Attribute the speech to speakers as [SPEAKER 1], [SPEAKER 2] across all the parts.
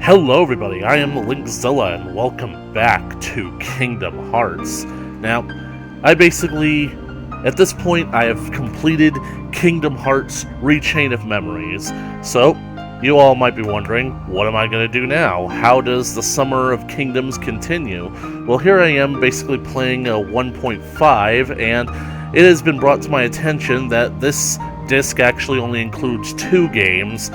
[SPEAKER 1] Hello everybody, I am Linkzilla and welcome back to Kingdom Hearts. Now, at this point, I have completed Kingdom Hearts Rechain of Memories. So, you all might be wondering, what am I going to do now? How does the Summer of Kingdoms continue? Well, here I am basically playing a 1.5, and it has been brought to my attention that this disc actually only includes 2 games,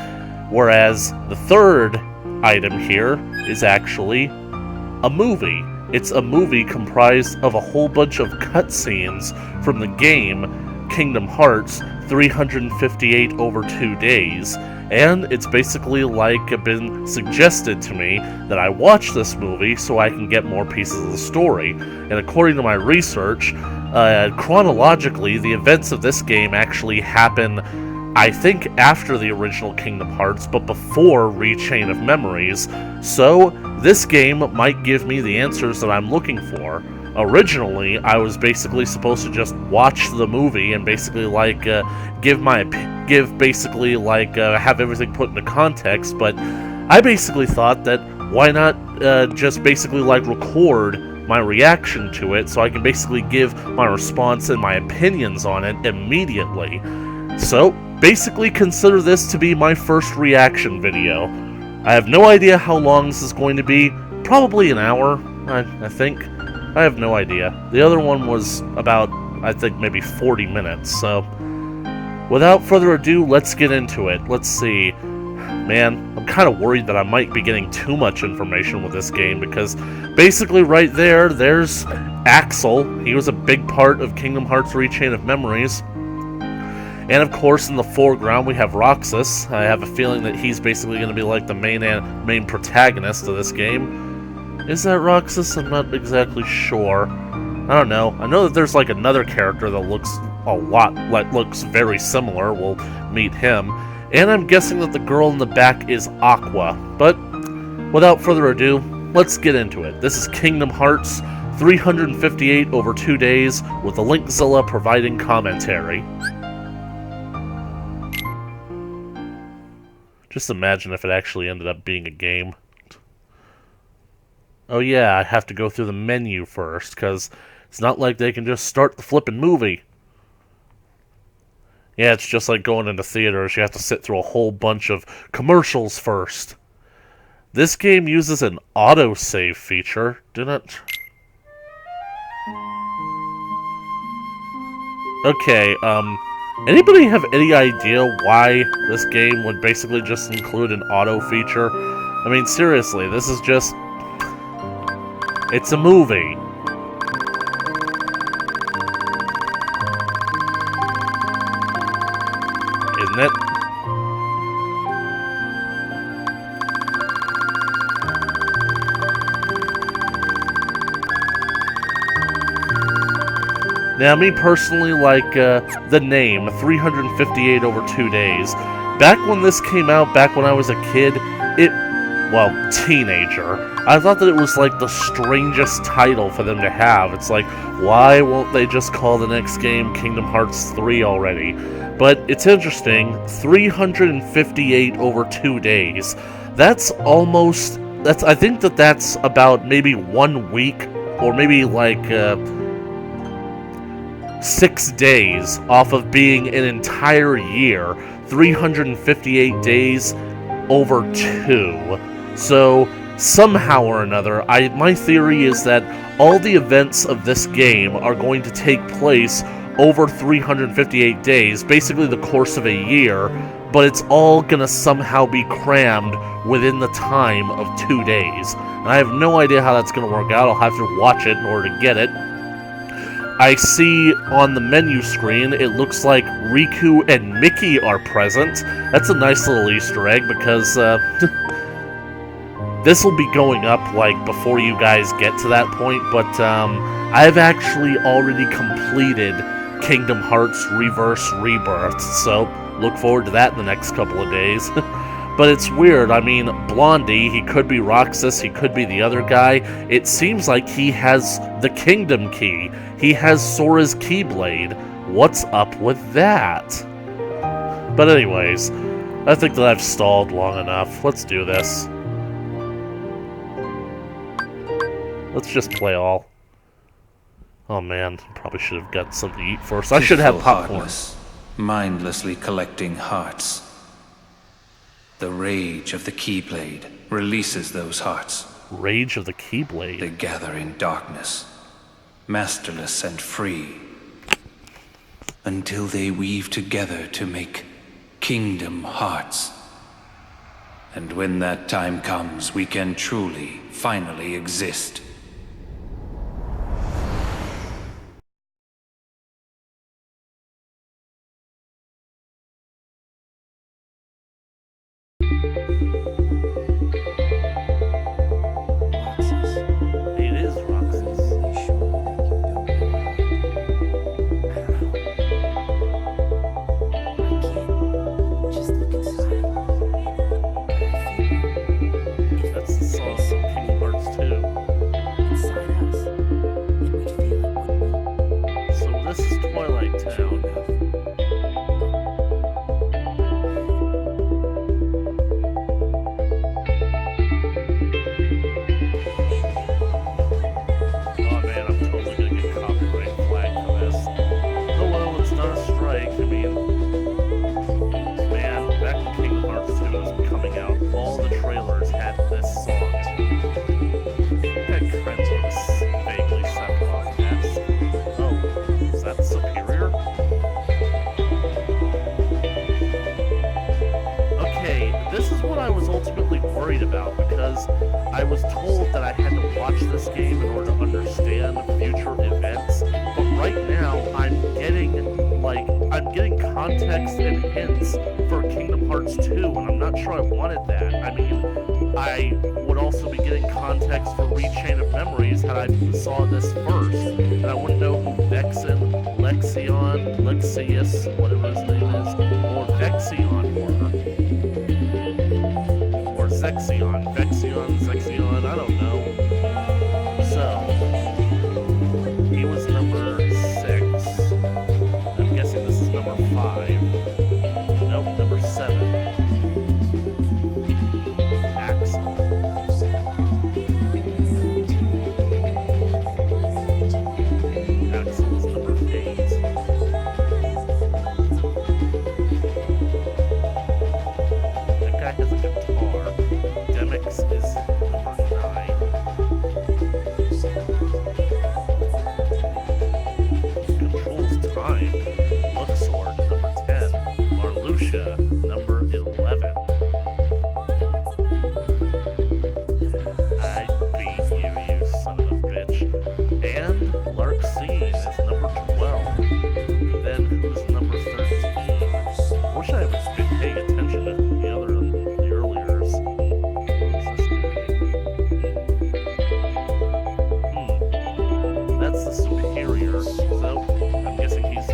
[SPEAKER 1] whereas the third item here is actually a movie. It's a movie comprised of a whole bunch of cutscenes from the game Kingdom Hearts 358 over 2 days, and it's basically like been suggested to me that I watch this movie so I can get more pieces of the story. And according to my research, chronologically, the events of this game actually happen, I think, after the original Kingdom Hearts, but before Rechain of Memories, so this game might give me the answers that I'm looking for. Originally, I was basically supposed to just watch the movie and basically have everything put into context, but I basically thought that why not just basically record my reaction to it so I can basically give my response and my opinions on it immediately. So, basically consider this to be my first reaction video. I have no idea how long this is going to be. Probably an hour, I think. I have no idea. The other one was about, I think, maybe 40 minutes, so without further ado, let's get into it. Let's see. Man, I'm kind of worried that I might be getting too much information with this game, because basically right there's Axel. He was a big part of Kingdom Hearts Rechain of Memories. And of course, in the foreground, we have Roxas. I have a feeling that he's basically going to be like the main protagonist of this game. Is that Roxas? I'm not exactly sure. I don't know. I know that there's like another character that looks very similar. We'll meet him. And I'm guessing that the girl in the back is Aqua. But without further ado, let's get into it. This is Kingdom Hearts 358 over 2 days, with the Linkzilla providing commentary. Just imagine if it actually ended up being a game. Oh yeah, I have to go through the menu first, because it's not like they can just start the flippin' movie. Yeah, it's just like going into theaters. You have to sit through a whole bunch of commercials first. This game uses an autosave feature, didn't it? Okay, anybody have any idea why this game would basically just include an auto feature? I mean, seriously, this is just... it's a movie. Isn't it? Now, me personally like the name, 358 over 2 days. Back when this came out, back when I was a kid, teenager, I thought that it was like the strangest title for them to have. It's like, why won't they just call the next game Kingdom Hearts 3 already? But it's interesting, 358 over 2 days. I think that's about maybe 1 week, or maybe like 6 days off of being an entire year. 358 days over 2. So, somehow or another, my theory is that all the events of this game are going to take place over 358 days, basically the course of a year, but it's all gonna somehow be crammed within the time of 2 days. And I have no idea how that's gonna work out. I'll have to watch it in order to get it. I see on the menu screen, it looks like Riku and Mickey are present. That's a nice little Easter egg, because this will be going up before you guys get to that point, but I've actually already completed Kingdom Hearts Reverse Rebirth, so look forward to that in the next couple of days. But it's weird. I mean, Blondie, he could be Roxas, he could be the other guy. It seems like he has the Kingdom Key. He has Sora's Keyblade. What's up with that? But anyways, I think that I've stalled long enough. Let's do this. Let's just play all. Oh man, probably should have got something to eat first. I should have popcorn.
[SPEAKER 2] Heartless, mindlessly collecting hearts. The rage of the Keyblade releases those hearts.
[SPEAKER 1] Rage of the Keyblade?
[SPEAKER 2] They gather in darkness, masterless and free, until they weave together to make Kingdom Hearts. And when that time comes, we can truly, finally exist.
[SPEAKER 1] I was told that I had to watch this game in order to understand future events, but right now I'm getting context and hints for Kingdom Hearts 2, and I'm not sure I wanted that. I mean, I would also be getting context for Rechain of Memories had I saw this first, and I wouldn't know who Vexen, Lexion, Lexius, whatever his name is, or Vexion were. Or Zexion, Vexion, Zexion, I don't know. So, he was number 6. I'm guessing this is number 5. Nope, number 7. Axel. Axel is number 8. That guy has a guitar. Demix is number 9. Controls time. Luxord, number 10. Marluxia, number 11. I beat you, you son of a bitch. And Larxene is number 12. Then who's number 13? Wish I was been paying attention to the earliers. Who's this guy? That's the superior. So I'm guessing he's.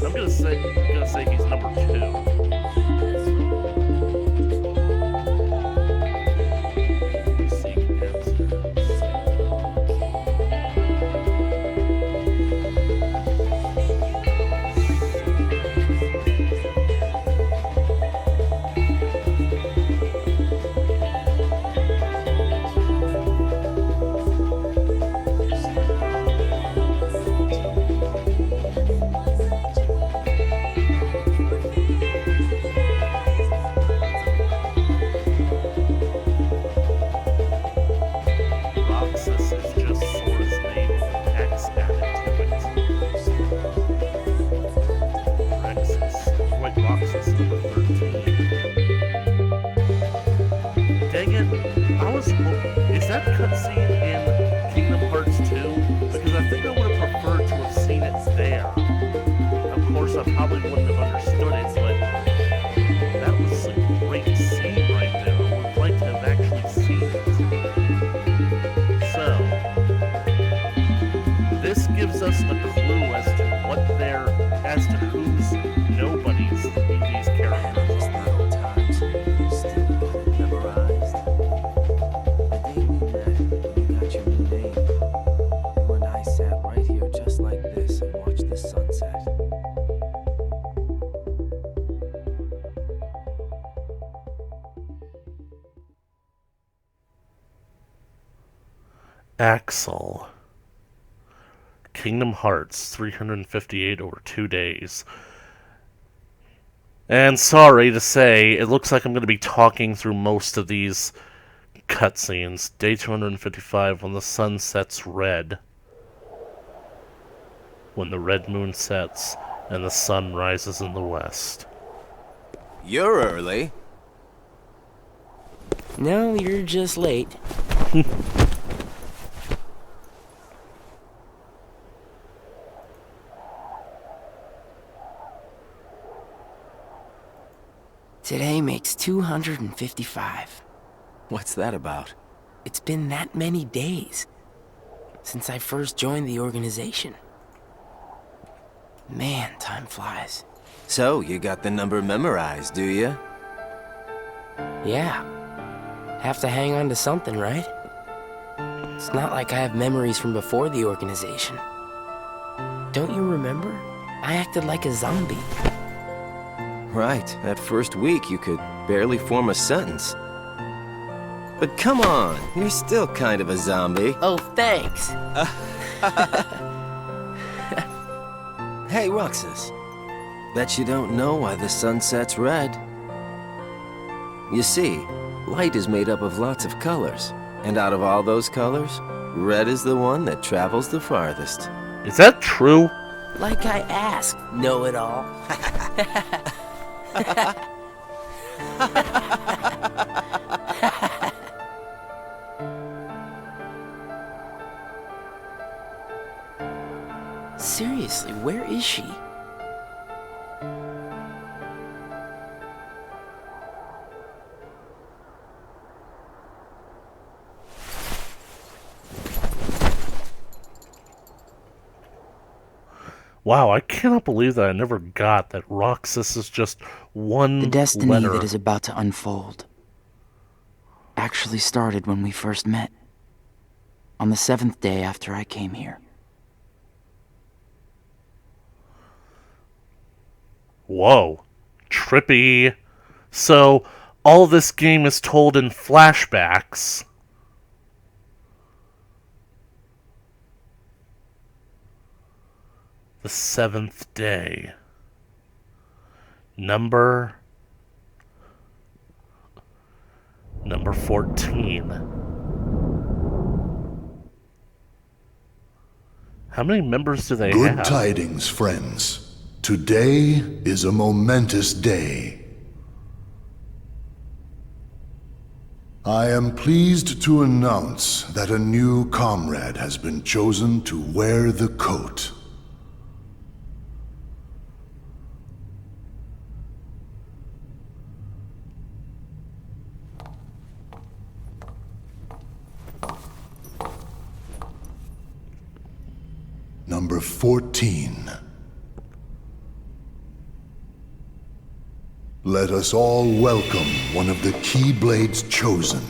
[SPEAKER 1] I'm gonna say he's number 2. Seek answers. Roxas is just Sora's name with an X added to it. Rexus. Wait, Roxas number 13. Dang it, I was is that cutscene in Kingdom Hearts 2? Because I think I would have preferred to have seen it there. Of course, I probably wouldn't have understood it, but that was a great scene right there. I would have liked to have actually seen it. So, this gives us a clue as to whose nobodies these characters are. Axel. Kingdom Hearts, 358 over 2 days. And sorry to say, it looks like I'm going to be talking through most of these cutscenes. Day 255, when the sun sets red. When the red moon sets and the sun rises in the west.
[SPEAKER 3] You're early.
[SPEAKER 4] No, you're just late. Today makes 255.
[SPEAKER 3] What's that about?
[SPEAKER 4] It's been that many days since I first joined the organization. Man, time flies.
[SPEAKER 3] So, you got the number memorized, do you?
[SPEAKER 4] Yeah. Have to hang on to something, right? It's not like I have memories from before the organization. Don't you remember? I acted like a zombie.
[SPEAKER 3] Right, that first week you could barely form a sentence. But come on, you're still kind of a zombie.
[SPEAKER 4] Oh, thanks.
[SPEAKER 3] Hey, Roxas. Bet you don't know why the sun sets red. You see, light is made up of lots of colors. And out of all those colors, red is the one that travels the farthest.
[SPEAKER 1] Is that true?
[SPEAKER 4] Like I asked, know-it-all. Seriously, where is she?
[SPEAKER 1] Wow, I cannot believe that I never got that Roxas is just one
[SPEAKER 4] The destiny
[SPEAKER 1] letter.
[SPEAKER 4] that is about to unfold actually started when we first met. On the 7th day after I came here.
[SPEAKER 1] Whoa. Trippy. So, all this game is told in flashbacks. The 7th day. Number 14. How many members do they have?
[SPEAKER 5] Good tidings, friends. Today is a momentous day. I am pleased to announce that a new comrade has been chosen to wear the coat. Number 14. Let us all welcome one of the Keyblade's chosen.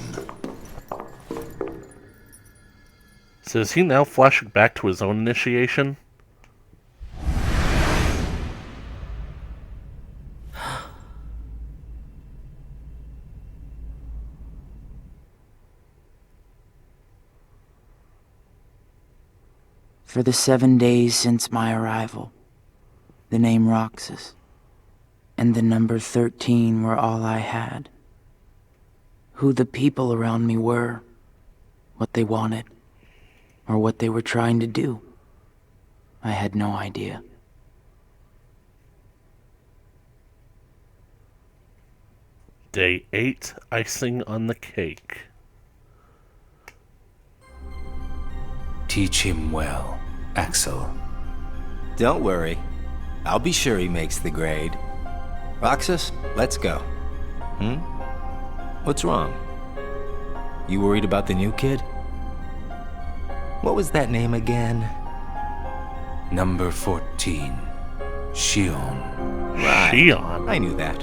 [SPEAKER 1] So is he now flashing back to his own initiation?
[SPEAKER 4] For the 7 days since my arrival, the name Roxas and the number 13 were all I had. Who the people around me were, what they wanted, or what they were trying to do, I had no idea.
[SPEAKER 1] Day 8, icing on the cake.
[SPEAKER 2] Teach him well, Axel.
[SPEAKER 3] Don't worry. I'll be sure he makes the grade. Roxas, let's go. What's wrong? You worried about the new kid? What was that name again?
[SPEAKER 2] Number 14, Shion.
[SPEAKER 3] Right.
[SPEAKER 1] Shion.
[SPEAKER 3] I knew that.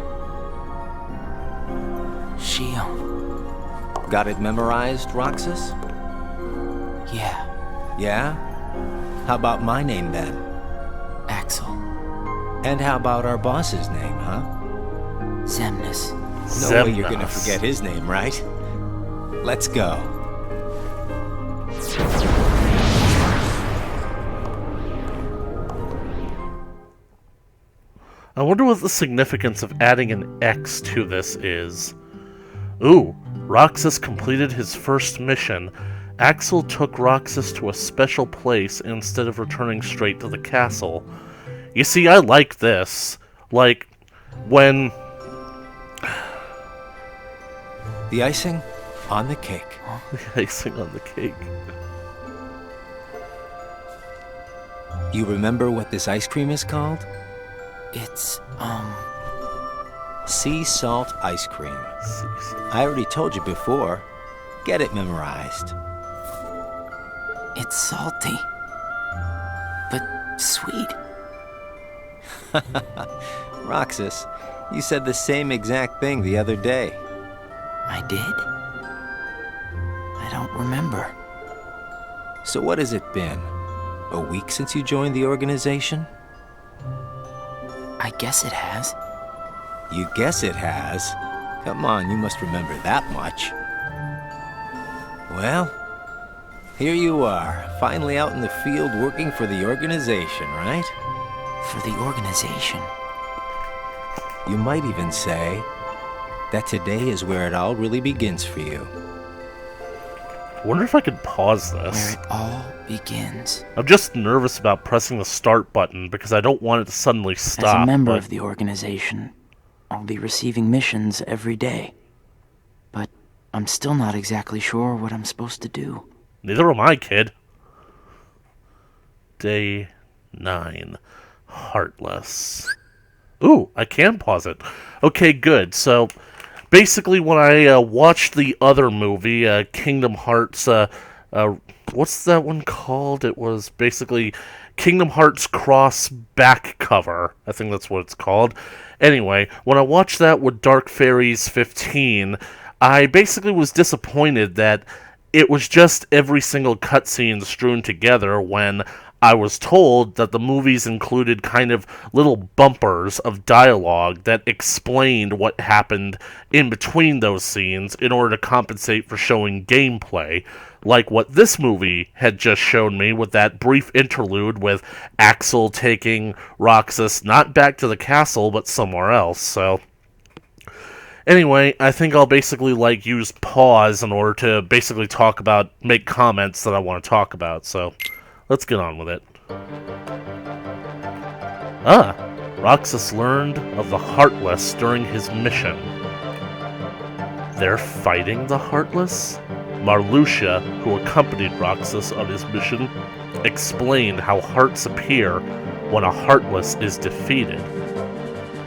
[SPEAKER 4] Shion.
[SPEAKER 3] Got it memorized, Roxas?
[SPEAKER 4] Yeah,
[SPEAKER 3] Yeah? How about my name then?
[SPEAKER 4] Axel.
[SPEAKER 3] And how about our boss's name, huh?
[SPEAKER 4] Zemnis.
[SPEAKER 3] No way you're gonna
[SPEAKER 1] Zemnas.
[SPEAKER 3] forget his name, right? Let's go.
[SPEAKER 1] I wonder what the significance of adding an X to this is. Ooh, Roxas completed his first mission. Axel took Roxas to a special place instead of returning straight to the castle. You see, I like this. Like, when...
[SPEAKER 3] The icing on the cake.
[SPEAKER 1] The icing on the cake.
[SPEAKER 3] You remember what this ice cream is called?
[SPEAKER 4] It's,
[SPEAKER 3] Sea salt ice cream. I already told you before. Get it memorized.
[SPEAKER 4] it's salty. But sweet.
[SPEAKER 3] Roxas, you said the same exact thing the other day.
[SPEAKER 4] I did? I don't remember.
[SPEAKER 3] So what has it been? A week since you joined the organization?
[SPEAKER 4] I guess it has.
[SPEAKER 3] You guess it has? Come on, you must remember that much. Well, here you are, finally out in the field working for the organization, right?
[SPEAKER 4] For the organization.
[SPEAKER 3] You might even say that today is where it all really begins for you.
[SPEAKER 1] I wonder if I could pause this.
[SPEAKER 4] Where it all begins.
[SPEAKER 1] I'm just nervous about pressing the start button because I don't want it to suddenly stop.
[SPEAKER 4] As a member
[SPEAKER 1] but...
[SPEAKER 4] of the organization, I'll be receiving missions every day. But I'm still not exactly sure what I'm supposed to do.
[SPEAKER 1] Neither am I, kid. Day 9. Heartless. Ooh, I can pause it. Okay, good. So, basically, when I watched the other movie, Kingdom Hearts, what's that one called? It was basically Kingdom Hearts Cross Back Cover. I think that's what it's called. Anyway, when I watched that with Dark Fairies 15, I basically was disappointed that it was just every single cutscene strewn together when I was told that the movies included kind of little bumpers of dialogue that explained what happened in between those scenes in order to compensate for showing gameplay, like what this movie had just shown me with that brief interlude with Axel taking Roxas not back to the castle but somewhere else. So anyway, I think I'll basically use pause in order to basically make comments that I want to talk about. So let's get on with it. Roxas learned of the Heartless during his mission. They're fighting the Heartless? Marluxia, who accompanied Roxas on his mission, explained how hearts appear when a Heartless is defeated.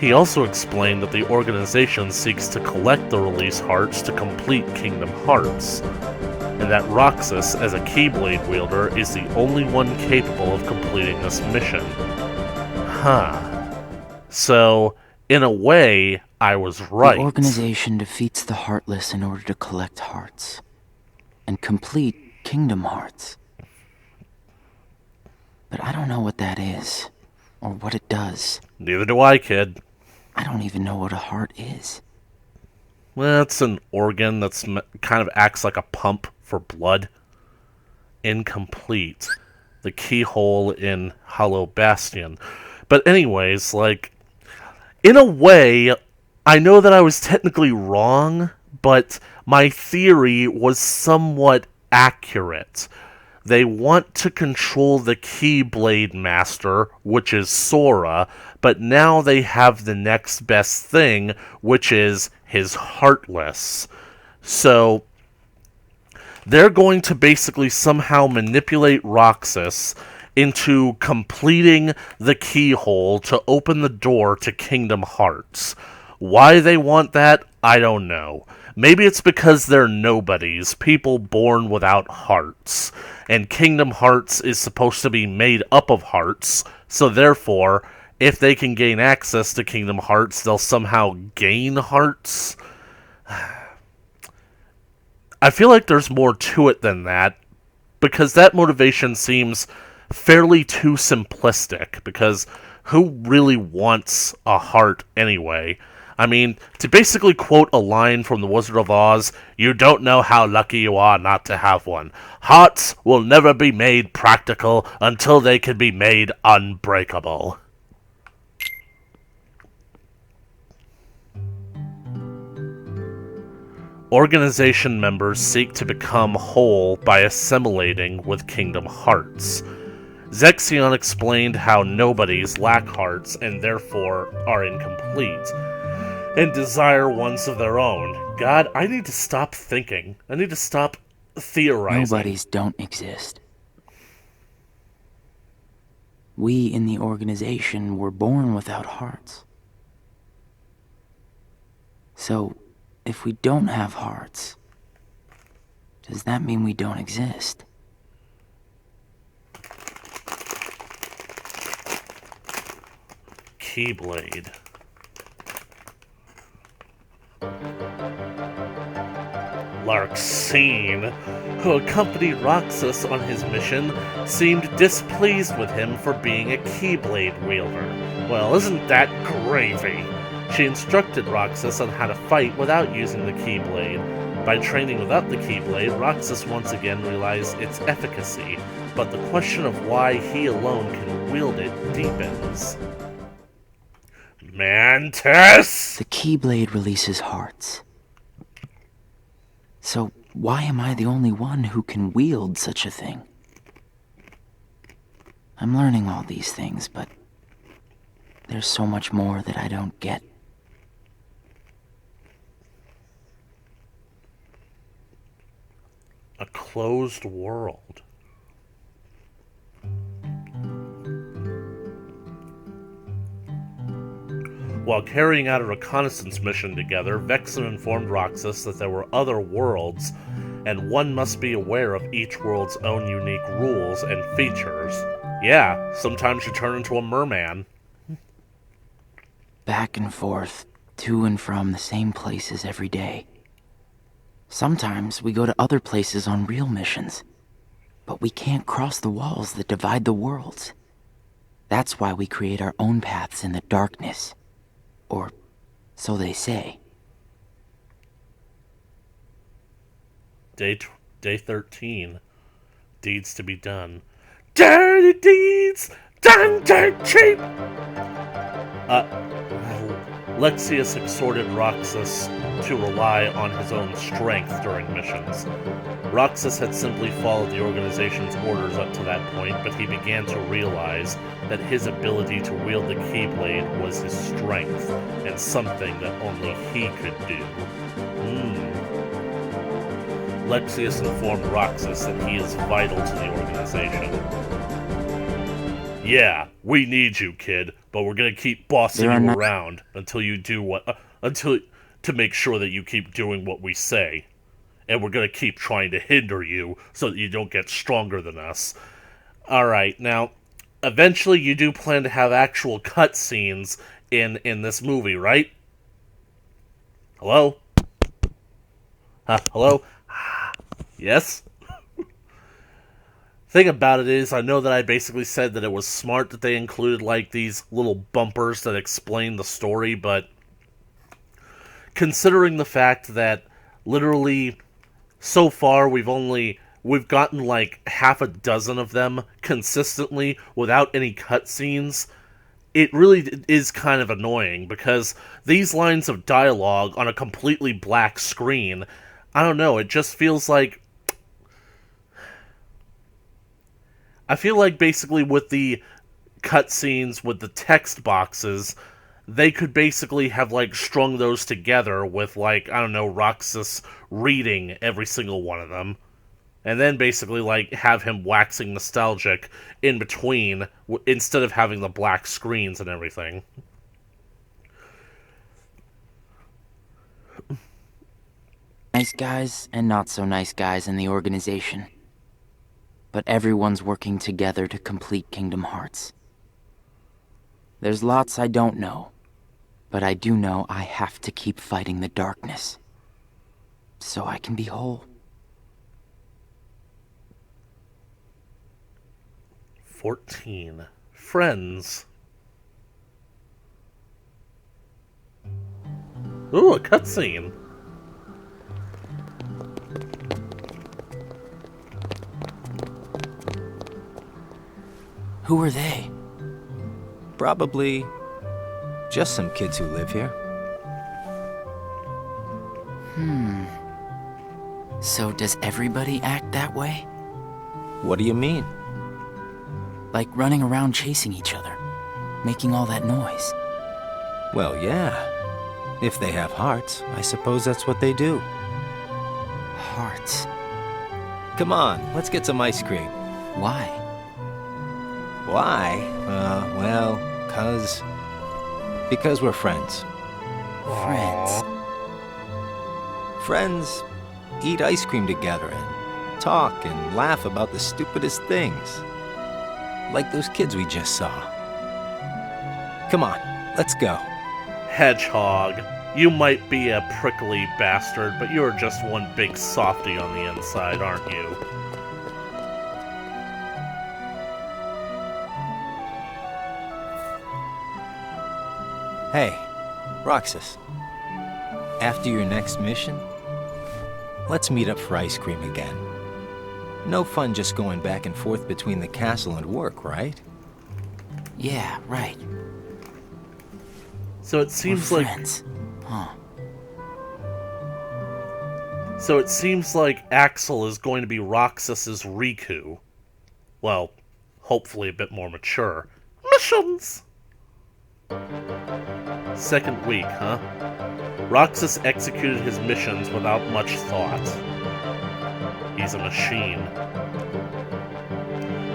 [SPEAKER 1] He also explained that the organization seeks to collect the release hearts to complete Kingdom Hearts, and that Roxas, as a Keyblade wielder, is the only one capable of completing this mission. So, in a way, I was right.
[SPEAKER 4] The organization defeats the Heartless in order to collect hearts. And complete Kingdom Hearts. But I don't know what that is, or what it does.
[SPEAKER 1] Neither do I, kid.
[SPEAKER 4] I don't even know what a heart is.
[SPEAKER 1] Well, it's an organ that's kind of acts like a pump for blood. Incomplete. The keyhole in Hollow Bastion. But anyways, in a way, I know that I was technically wrong, but my theory was somewhat accurate. They want to control the Keyblade Master, which is Sora, but now they have the next best thing, which is his Heartless. So they're going to basically somehow manipulate Roxas into completing the keyhole to open the door to Kingdom Hearts. Why they want that, I don't know. Maybe it's because they're nobodies, people born without hearts, and Kingdom Hearts is supposed to be made up of hearts, so therefore, if they can gain access to Kingdom Hearts, they'll somehow gain hearts. I feel like there's more to it than that, because that motivation seems fairly too simplistic, because who really wants a heart anyway? I mean, to basically quote a line from The Wizard of Oz, you don't know how lucky you are not to have one. Hearts will never be made practical until they can be made unbreakable. Organization members seek to become whole by assimilating with Kingdom Hearts. Zexion explained how nobodies lack hearts and therefore are incomplete, and desire ones of their own. God, I need to stop thinking. I need to stop theorizing.
[SPEAKER 4] Nobodies don't exist. We in the organization were born without hearts. So, if we don't have hearts, does that mean we don't exist?
[SPEAKER 1] Keyblade. Larxene, who accompanied Roxas on his mission, seemed displeased with him for being a Keyblade wielder. Well, isn't that gravy? She instructed Roxas on how to fight without using the Keyblade. By training without the Keyblade, Roxas once again realized its efficacy, but the question of why he alone can wield it deepens. Mantis!
[SPEAKER 4] The Keyblade releases hearts. So, why am I the only one who can wield such a thing? I'm learning all these things, but there's so much more that I don't get.
[SPEAKER 1] A closed world. While carrying out a reconnaissance mission together, Vexen informed Roxas that there were other worlds, and one must be aware of each world's own unique rules and features. Yeah, sometimes you turn into a merman.
[SPEAKER 4] Back and forth, to and from the same places every day. Sometimes we go to other places on real missions, but we can't cross the walls that divide the worlds. That's why we create our own paths in the darkness. Or so they say.
[SPEAKER 1] Day 13. Deeds to be done. Dirty deeds! Done dirt cheap! Lexius exhorted Roxas to rely on his own strength during missions. Roxas had simply followed the organization's orders up to that point, but he began to realize that his ability to wield the Keyblade was his strength, and something that only he could do. Lexius informed Roxas that he is vital to the organization. Yeah, we need you, kid, but we're gonna keep bossing you around until you do to make sure that you keep doing what we say. And we're gonna keep trying to hinder you so that you don't get stronger than us. Alright, now, eventually you do plan to have actual cutscenes in this movie, right? Hello? Hello? Yes? Thing about it is, I know that I basically said that it was smart that they included, like, these little bumpers that explain the story, but considering the fact that literally so far we've gotten like half a dozen of them consistently without any cutscenes, it really is kind of annoying, because these lines of dialogue on a completely black screen, I don't know, it just feels like... I feel like basically with the cutscenes, with the text boxes, they could basically have, like, strung those together with, like, I don't know, Roxas reading every single one of them. And then basically, like, have him waxing nostalgic in between, instead of having the black screens and everything.
[SPEAKER 4] Nice guys and not so nice guys in the organization. But everyone's working together to complete Kingdom Hearts. There's lots I don't know, but I do know I have to keep fighting the darkness, so I can be whole.
[SPEAKER 1] 14. Friends. Ooh, a cutscene.
[SPEAKER 4] Who are they?
[SPEAKER 3] Probably just some kids who live here.
[SPEAKER 4] So does everybody act that way?
[SPEAKER 3] What do you mean?
[SPEAKER 4] Like running around chasing each other, making all that noise.
[SPEAKER 3] Well, yeah. If they have hearts, I suppose that's what they do.
[SPEAKER 4] Hearts.
[SPEAKER 3] Come on, let's get some ice cream.
[SPEAKER 4] Why?
[SPEAKER 3] Why? Well, because we're friends.
[SPEAKER 4] Friends.
[SPEAKER 3] Friends eat ice cream together and talk and laugh about the stupidest things. Like those kids we just saw. Come on, let's go.
[SPEAKER 1] Hedgehog, you might be a prickly bastard, but you're just one big softy on the inside, aren't you?
[SPEAKER 3] Hey, Roxas. After your next mission, let's meet up for ice cream again. No fun just going back and forth between the castle and work, right?
[SPEAKER 4] Yeah, right.
[SPEAKER 1] So it seems
[SPEAKER 4] We're
[SPEAKER 1] like
[SPEAKER 4] friends. Huh.
[SPEAKER 1] So it seems like Axel is going to be Roxas's Riku. Well, hopefully a bit more mature. Missions! Second week, huh? Roxas executed his missions without much thought. He's a machine.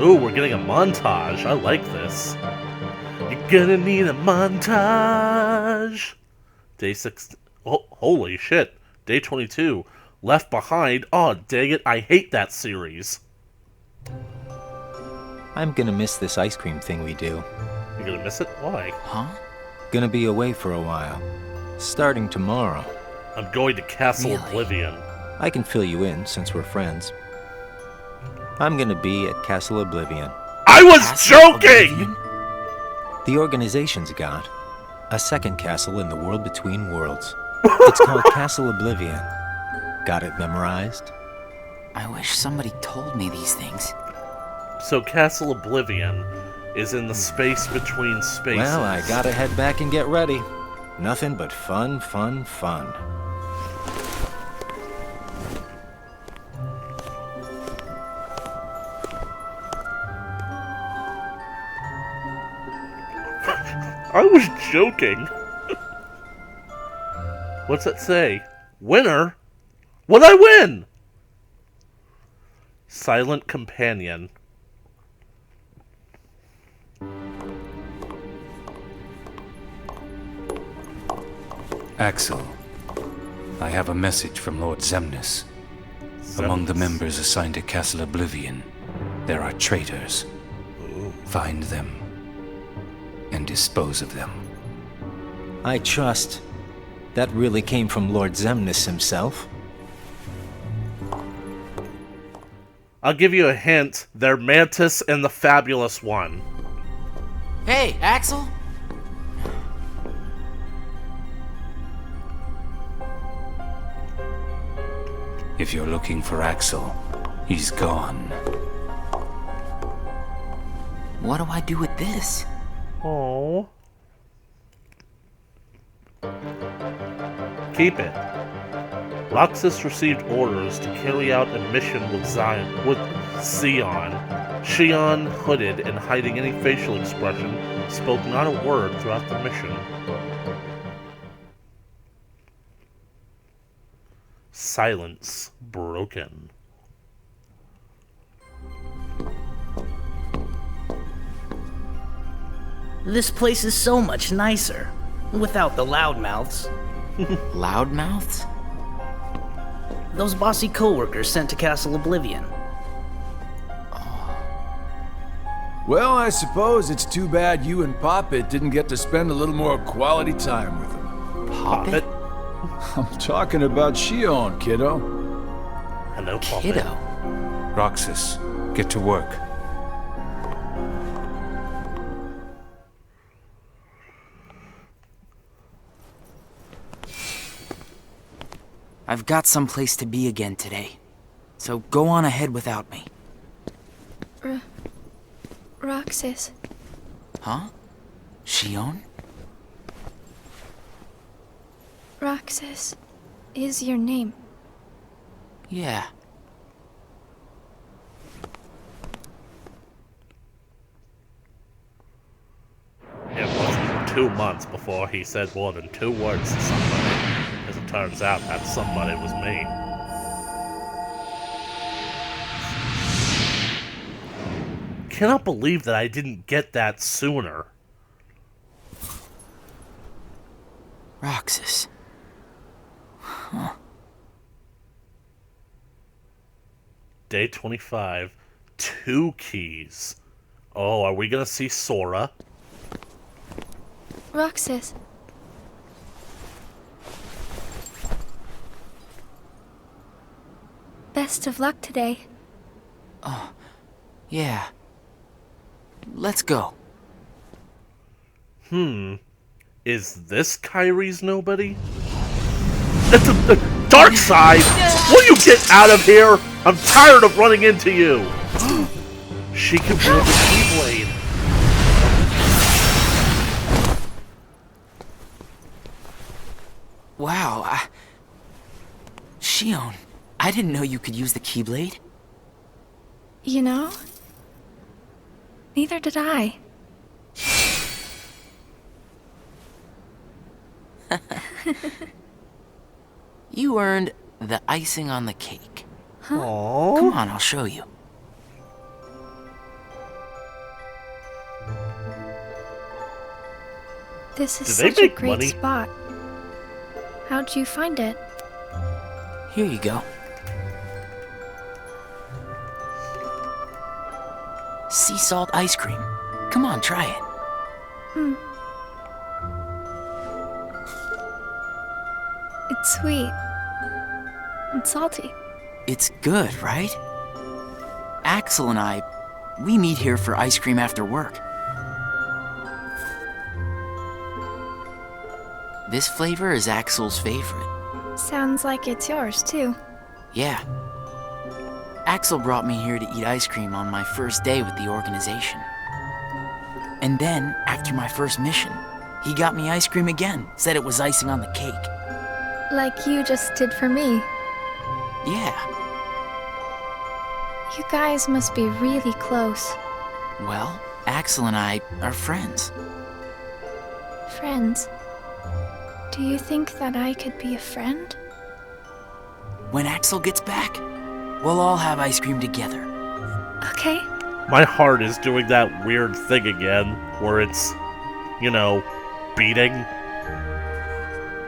[SPEAKER 1] Ooh, we're getting a montage. I like this. You're gonna need a montage! Day 6... Oh, holy shit. Day 22. Left Behind. Oh, dang it. I hate that series.
[SPEAKER 3] I'm gonna miss this ice cream thing we do.
[SPEAKER 1] You're gonna miss it? Why?
[SPEAKER 4] Huh?
[SPEAKER 3] Gonna be away for a while. Starting tomorrow.
[SPEAKER 1] I'm going to Castle
[SPEAKER 4] Really?
[SPEAKER 1] Oblivion.
[SPEAKER 3] I can fill you in since we're friends. I'm gonna be at Castle Oblivion.
[SPEAKER 1] I was
[SPEAKER 4] Castle
[SPEAKER 1] joking!
[SPEAKER 4] Oblivion?
[SPEAKER 3] The organization's got a second castle in the world between worlds. It's called Castle Oblivion. Got it memorized?
[SPEAKER 4] I wish somebody told me these things.
[SPEAKER 1] So Castle Oblivion is in the space between spaces.
[SPEAKER 3] Well, I gotta head back and get ready. Nothing but fun, fun, fun.
[SPEAKER 1] I was joking. What's that say? Winner? What'd I win? Silent Companion.
[SPEAKER 2] Axel, I have a message from Lord Zemnis. Among the members assigned to Castle Oblivion, there are traitors. Find them and dispose of them.
[SPEAKER 3] I trust that really came from Lord Zemnis himself.
[SPEAKER 1] I'll give you a hint. They're Mantis and the Fabulous One.
[SPEAKER 4] Hey, Axel?
[SPEAKER 2] If you're looking for Axel, he's gone.
[SPEAKER 4] What do I do with this?
[SPEAKER 1] Oh. Keep it. Roxas received orders to carry out a mission with Xion. Xion, hooded and hiding any facial expression, spoke not a word throughout the mission. Silence broken.
[SPEAKER 6] This place is so much nicer, without the loudmouths.
[SPEAKER 4] Loudmouths?
[SPEAKER 6] Those bossy coworkers sent to Castle Oblivion.
[SPEAKER 7] Well, I suppose it's too bad you and Poppet didn't get to spend a little more quality time with them.
[SPEAKER 1] Poppet?
[SPEAKER 7] I'm talking about Xion, kiddo.
[SPEAKER 1] Hello, Poppet.
[SPEAKER 4] Kiddo.
[SPEAKER 2] Roxas, get to work.
[SPEAKER 4] I've got someplace to be again today, so go on ahead without me.
[SPEAKER 8] Roxas.
[SPEAKER 4] Huh? Xion?
[SPEAKER 8] Roxas is your name.
[SPEAKER 4] Yeah.
[SPEAKER 1] It wasn't 2 months before he said more than 2 words to somebody. As it turns out, that somebody was me. Cannot believe that I didn't get that sooner.
[SPEAKER 4] Roxas. Huh.
[SPEAKER 1] Day 25. 2 keys. Oh, are we gonna see Sora?
[SPEAKER 8] Roxas. Best of luck today.
[SPEAKER 4] Oh, yeah. Let's go.
[SPEAKER 1] Is this Kyrie's nobody? It's a dark side! Will you get out of here? I'm tired of running into you! She can wield the Keyblade.
[SPEAKER 4] Wow, Shion, I didn't know you could use the Keyblade.
[SPEAKER 8] You know? Neither did I.
[SPEAKER 4] You earned the icing on the cake.
[SPEAKER 1] Aww.
[SPEAKER 4] Come on, I'll show you.
[SPEAKER 8] This is
[SPEAKER 1] Do they
[SPEAKER 8] such a
[SPEAKER 1] make
[SPEAKER 8] great
[SPEAKER 1] money?
[SPEAKER 8] spot. How'd you find it?
[SPEAKER 4] Here you go. Sea salt ice cream. Come on, try it.
[SPEAKER 8] It's sweet. And salty.
[SPEAKER 4] It's good, right? Axel and I, we meet here for ice cream after work. This flavor is Axel's favorite.
[SPEAKER 8] Sounds like it's yours, too.
[SPEAKER 4] Yeah. Axel brought me here to eat ice cream on my first day with the organization. And then, after my first mission, he got me ice cream again, said it was icing on the cake.
[SPEAKER 8] Like you just did for me.
[SPEAKER 4] Yeah,
[SPEAKER 8] You guys must be really close.
[SPEAKER 4] well, Axel and I are friends.
[SPEAKER 8] Friends. Do you think that I could be a friend?
[SPEAKER 4] When Axel gets back, we'll all have ice cream together.
[SPEAKER 8] Okay.
[SPEAKER 1] My heart is doing that weird thing again, where it's, you know, beating.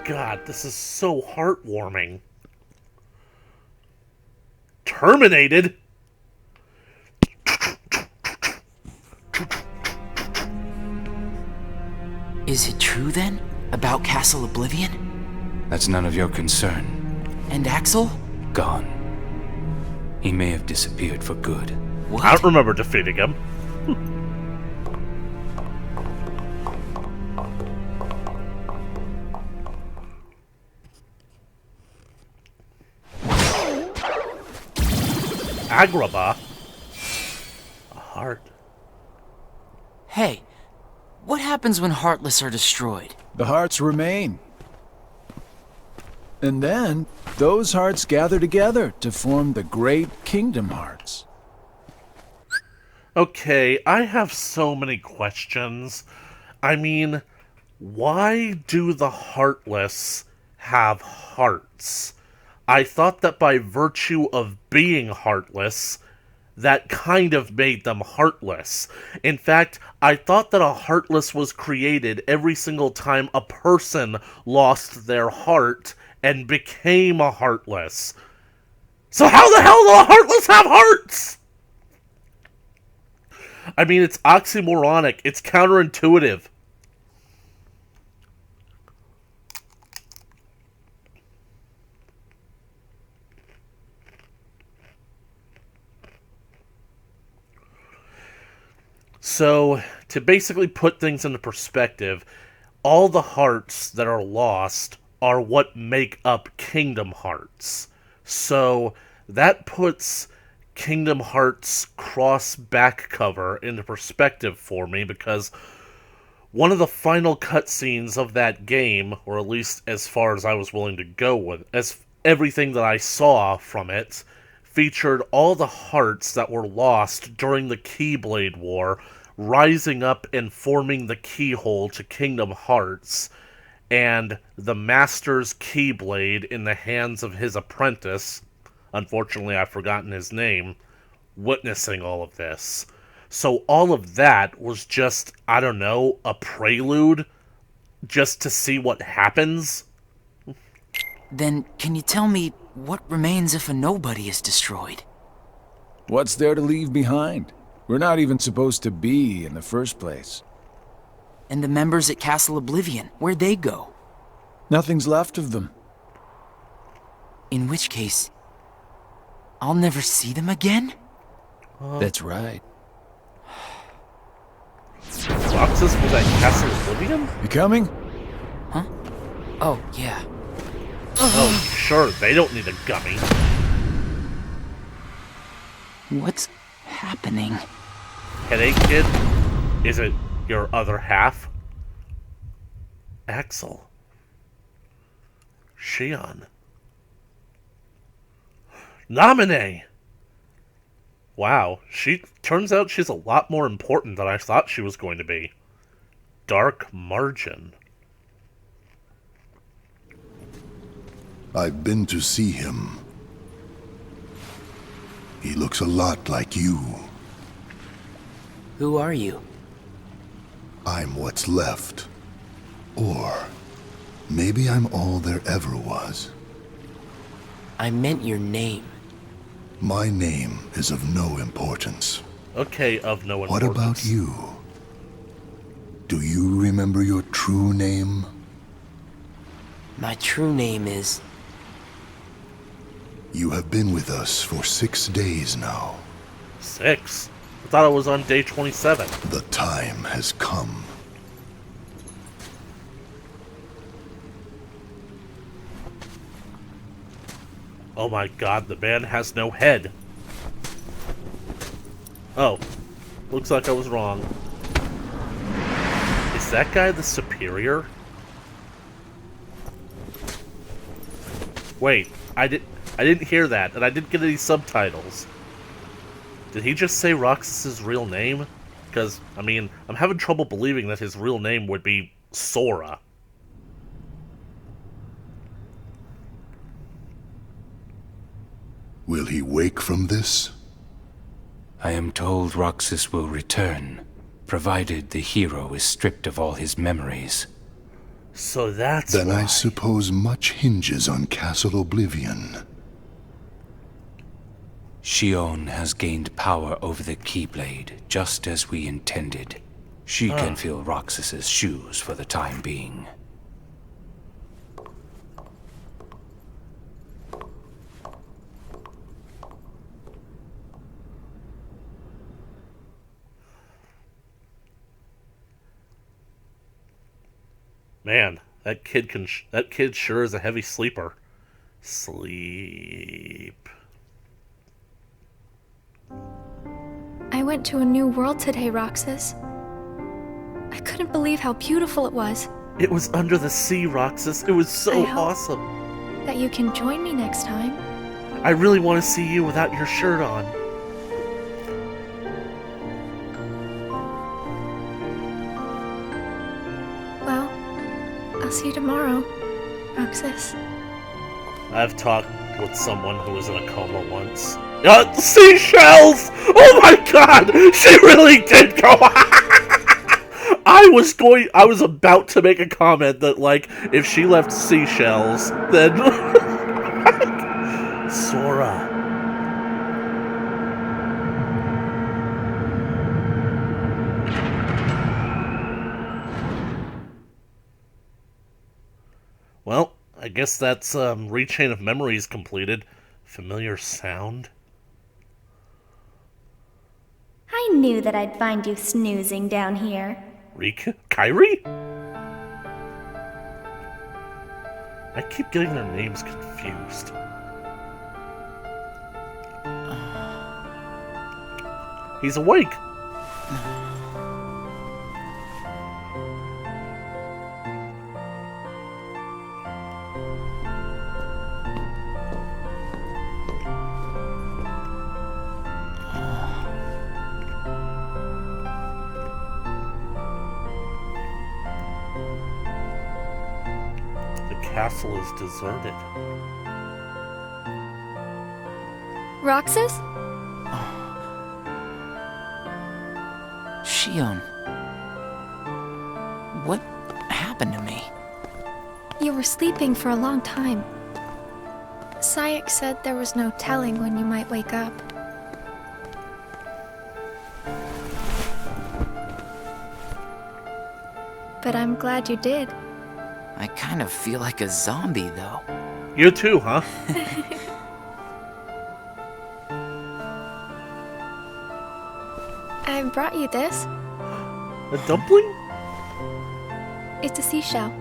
[SPEAKER 1] God, this is so heartwarming. Terminated?
[SPEAKER 4] Is it true then? About Castle Oblivion?
[SPEAKER 2] That's none of your concern.
[SPEAKER 4] And Axel?
[SPEAKER 2] Gone. He may have disappeared for good.
[SPEAKER 4] What?
[SPEAKER 1] I don't remember defeating him. Agrabah? A heart.
[SPEAKER 4] Hey, what happens when Heartless are destroyed?
[SPEAKER 7] The hearts remain. And then, those hearts gather together to form the great Kingdom Hearts.
[SPEAKER 1] Okay, I have so many questions. I mean, why do the Heartless have hearts? I thought that by virtue of being heartless, that kind of made them heartless. In fact, I thought that a heartless was created every single time a person lost their heart and became a heartless. So how the hell do the heartless have hearts? I mean, it's oxymoronic. It's counterintuitive. So, to basically put things into perspective, all the hearts that are lost are what make up Kingdom Hearts. So, that puts Kingdom Hearts cross back cover into perspective for me, because one of the final cutscenes of that game, or at least as far as I was willing to go with, as everything that I saw from it featured all the hearts that were lost during the Keyblade War, rising up and forming the keyhole to Kingdom Hearts, and the Master's Keyblade in the hands of his apprentice, unfortunately I've forgotten his name, witnessing all of this. So all of that was just, I don't know, a prelude just to see what happens.
[SPEAKER 4] Then, can you tell me what remains if a nobody is destroyed?
[SPEAKER 7] What's there to leave behind? We're not even supposed to be in the first place.
[SPEAKER 4] And the members at Castle Oblivion, where'd they go?
[SPEAKER 7] Nothing's left of them.
[SPEAKER 4] In which case, I'll never see them again?
[SPEAKER 3] That's right.
[SPEAKER 1] Roxas was at Castle Oblivion?
[SPEAKER 7] You coming?
[SPEAKER 4] Huh? Oh, yeah.
[SPEAKER 1] Oh, sure, they don't need a gummy.
[SPEAKER 4] What's happening?
[SPEAKER 1] Headache kid? Is it your other half? Axel. Shion. Naminé! Wow, turns out she's a lot more important than I thought she was going to be. Dark Margin.
[SPEAKER 5] I've been to see him. He looks a lot like you.
[SPEAKER 4] Who are you?
[SPEAKER 5] I'm what's left. Or maybe I'm all there ever was.
[SPEAKER 4] I meant your name.
[SPEAKER 5] My name is of no importance.
[SPEAKER 1] Okay, of no importance.
[SPEAKER 5] What about you? Do you remember your true name?
[SPEAKER 4] My true name is...
[SPEAKER 5] You have been with us for 6 days now.
[SPEAKER 1] 6? I thought it was on day 27.
[SPEAKER 5] The time has come.
[SPEAKER 1] Oh my god, the man has no head. Oh, looks like I was wrong. Is that guy the superior? Wait, I didn't hear that, and I didn't get any subtitles. Did he just say Roxas's real name? Because, I mean, I'm having trouble believing that his real name would be Sora.
[SPEAKER 5] Will he wake from this?
[SPEAKER 2] I am told Roxas will return, provided the hero is stripped of all his memories.
[SPEAKER 1] So that's
[SPEAKER 5] Then
[SPEAKER 1] why.
[SPEAKER 5] I suppose much hinges on Castle Oblivion.
[SPEAKER 2] Shion has gained power over the Keyblade, just as we intended. She can fill Roxas's shoes for the time being.
[SPEAKER 1] Man, that kid sure is a heavy sleeper. Sleep.
[SPEAKER 8] I went to a new world today, Roxas. I couldn't believe how beautiful it was.
[SPEAKER 1] It was under the sea, Roxas. It was so
[SPEAKER 8] I hope
[SPEAKER 1] awesome.
[SPEAKER 8] that you can join me next time.
[SPEAKER 1] I really want to see you without your shirt on.
[SPEAKER 8] Well, I'll see you tomorrow, Roxas.
[SPEAKER 1] I've talked with someone who was in a coma once. Seashells! Oh my god! She really did go. I was about to make a comment that, like, if she left seashells, then Sora. Well, I guess that's Rechain of Memories completed. Familiar sound?
[SPEAKER 9] I knew that I'd find you snoozing down here.
[SPEAKER 1] Kyrie? I keep getting their names confused. He's awake. castle is deserted.
[SPEAKER 8] Roxas?
[SPEAKER 4] Shion. What happened to me?
[SPEAKER 8] You were sleeping for a long time. Sayek said there was no telling when you might wake up. But I'm glad you did.
[SPEAKER 4] I kind of feel like a zombie, though.
[SPEAKER 1] You too, huh?
[SPEAKER 8] I brought you this.
[SPEAKER 1] A dumpling?
[SPEAKER 8] It's a seashell.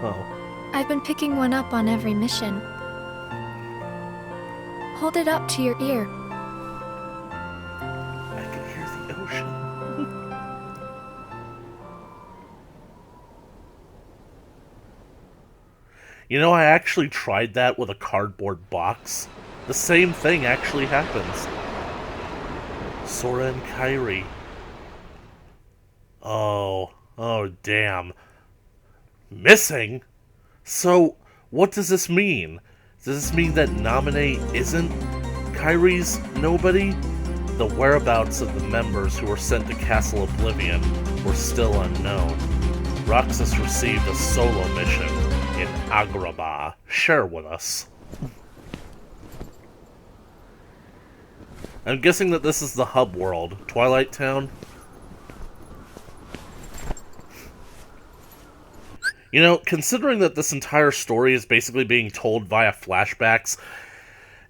[SPEAKER 1] Oh.
[SPEAKER 8] I've been picking one up on every mission. Hold it up to your ear.
[SPEAKER 1] I can hear the ocean. You know, I actually tried that with a cardboard box. The same thing actually happens. Sora and Kairi. Oh damn. Missing? So, what does this mean? Does this mean that Naminé isn't Kairi's nobody? The whereabouts of the members who were sent to Castle Oblivion were still unknown. Roxas received a solo mission in Agrabah. Share with us. I'm guessing that this is the hub world, Twilight Town. You know, considering that this entire story is basically being told via flashbacks,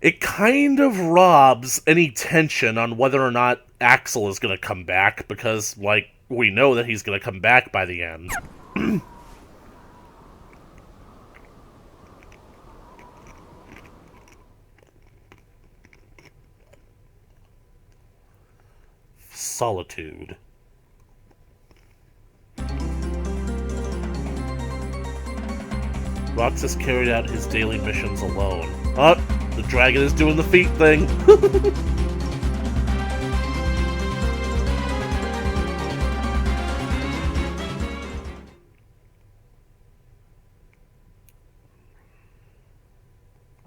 [SPEAKER 1] it kind of robs any tension on whether or not Axel is going to come back, because, like, we know that he's going to come back by the end. Solitude. Roxas carried out his daily missions alone. Oh, the dragon is doing the feet thing.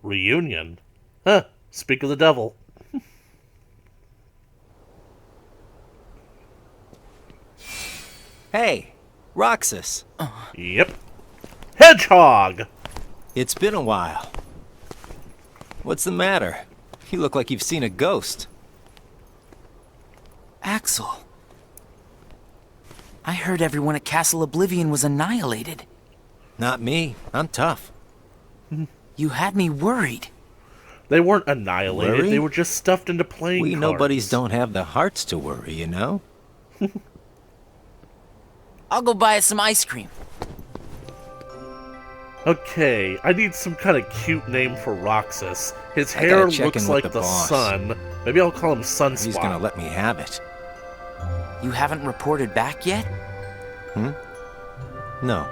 [SPEAKER 1] Reunion? Huh, speak of the devil.
[SPEAKER 3] Hey, Roxas.
[SPEAKER 1] Yep. Hedgehog!
[SPEAKER 3] It's been a while. What's the matter? You look like you've seen a ghost.
[SPEAKER 4] Axel. I heard everyone at Castle Oblivion was annihilated.
[SPEAKER 3] Not me. I'm tough.
[SPEAKER 4] You had me worried.
[SPEAKER 1] They weren't annihilated.
[SPEAKER 3] Worry?
[SPEAKER 1] They were just stuffed into playing
[SPEAKER 3] We
[SPEAKER 1] cards.
[SPEAKER 3] nobodies don't have the hearts to worry, you know?
[SPEAKER 4] I'll go buy us some ice cream.
[SPEAKER 1] Okay, I need some kind of cute name for Roxas. His
[SPEAKER 3] I
[SPEAKER 1] hair
[SPEAKER 3] gotta check
[SPEAKER 1] looks
[SPEAKER 3] in with
[SPEAKER 1] like
[SPEAKER 3] the
[SPEAKER 1] the
[SPEAKER 3] boss.
[SPEAKER 1] sun. Maybe I'll call him Sunspot.
[SPEAKER 3] He's gonna let me have it.
[SPEAKER 4] You haven't reported back yet?
[SPEAKER 3] No.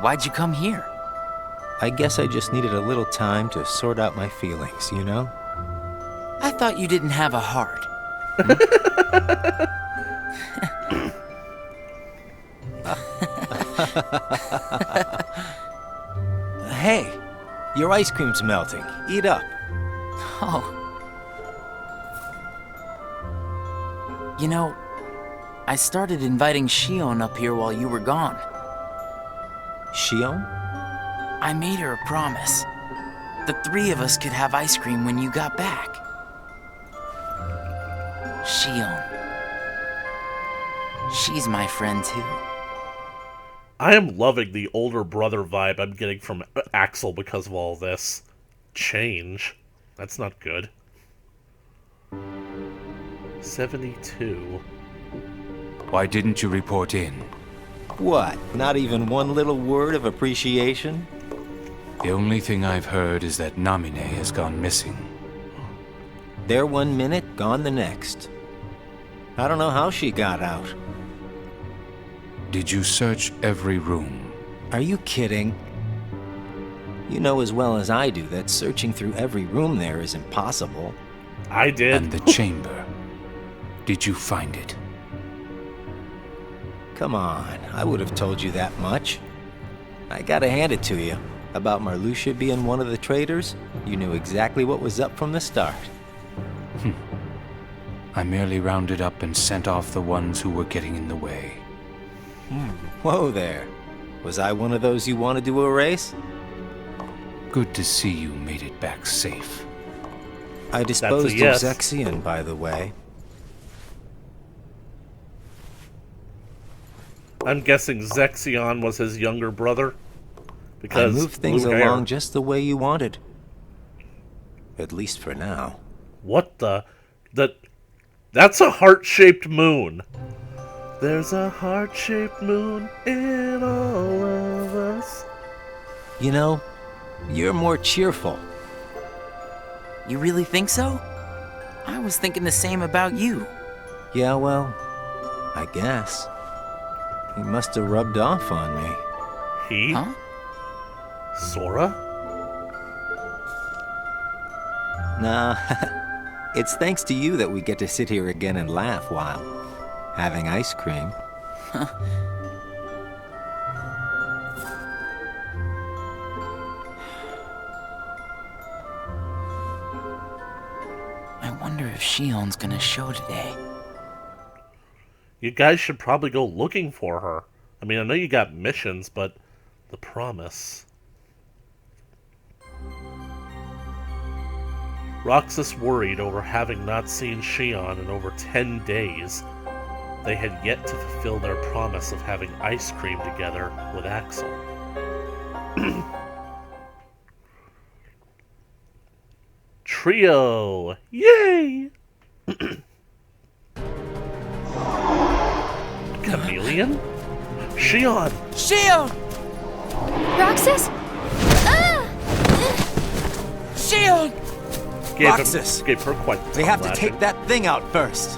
[SPEAKER 4] Why'd you come here?
[SPEAKER 3] I guess I just needed a little time to sort out my feelings, you know?
[SPEAKER 4] I thought you didn't have a heart.
[SPEAKER 3] Hey, your ice cream's melting. Eat up.
[SPEAKER 4] Oh. You know, I started inviting Shion up here while you were gone.
[SPEAKER 3] Shion?
[SPEAKER 4] I made her a promise. The three of us could have ice cream when you got back. Shion. She's my friend too.
[SPEAKER 1] I am loving the older brother vibe I'm getting from Axel because of all this. Change. That's not good. 72.
[SPEAKER 2] Why didn't you report in?
[SPEAKER 3] What? Not even one little word of appreciation?
[SPEAKER 2] The only thing I've heard is that Naminé has gone missing.
[SPEAKER 3] There 1 minute, gone the next. I don't know how she got out.
[SPEAKER 2] Did you search every room?
[SPEAKER 3] Are you kidding? You know as well as I do that searching through every room there is impossible.
[SPEAKER 1] I did.
[SPEAKER 2] And the chamber? Did you find it?
[SPEAKER 3] Come on, I would have told you that much. I gotta hand it to you. about Marluxia being one of the traitors, you knew exactly what was up from the start.
[SPEAKER 2] I merely rounded up and sent off the ones who were getting in the way.
[SPEAKER 3] Whoa there. Was I one of those you wanted to erase?
[SPEAKER 2] Good to see you made it back safe.
[SPEAKER 3] I disposed
[SPEAKER 1] yes.
[SPEAKER 3] of Zexion, by the way.
[SPEAKER 1] I'm guessing Zexion was his younger brother. Because
[SPEAKER 3] I moved things
[SPEAKER 1] blue hair.
[SPEAKER 3] along just the way you wanted. At least for now.
[SPEAKER 1] What the? That's a heart-shaped moon. There's a heart-shaped moon in all of us.
[SPEAKER 3] You know, you're more cheerful.
[SPEAKER 4] You really think so? I was thinking the same about you.
[SPEAKER 3] Yeah, well, I guess. He must have rubbed off on me.
[SPEAKER 1] He?
[SPEAKER 4] Huh?
[SPEAKER 1] Sora?
[SPEAKER 3] Nah, it's thanks to you that we get to sit here again and laugh while having ice cream.
[SPEAKER 4] I wonder if Shion's gonna show today.
[SPEAKER 1] You guys should probably go looking for her. I mean, I know you got missions, but the promise. Roxas worried over having not seen Shion in over 10 days. They had yet to fulfill their promise of having ice cream together with Axel. Trio! Yay! Chameleon? Shion!
[SPEAKER 4] Shion!
[SPEAKER 8] Roxas? Ah!
[SPEAKER 4] Shion!
[SPEAKER 3] Roxas!
[SPEAKER 1] Gave her quite the
[SPEAKER 3] We have to
[SPEAKER 1] lashing.
[SPEAKER 3] take that thing out first.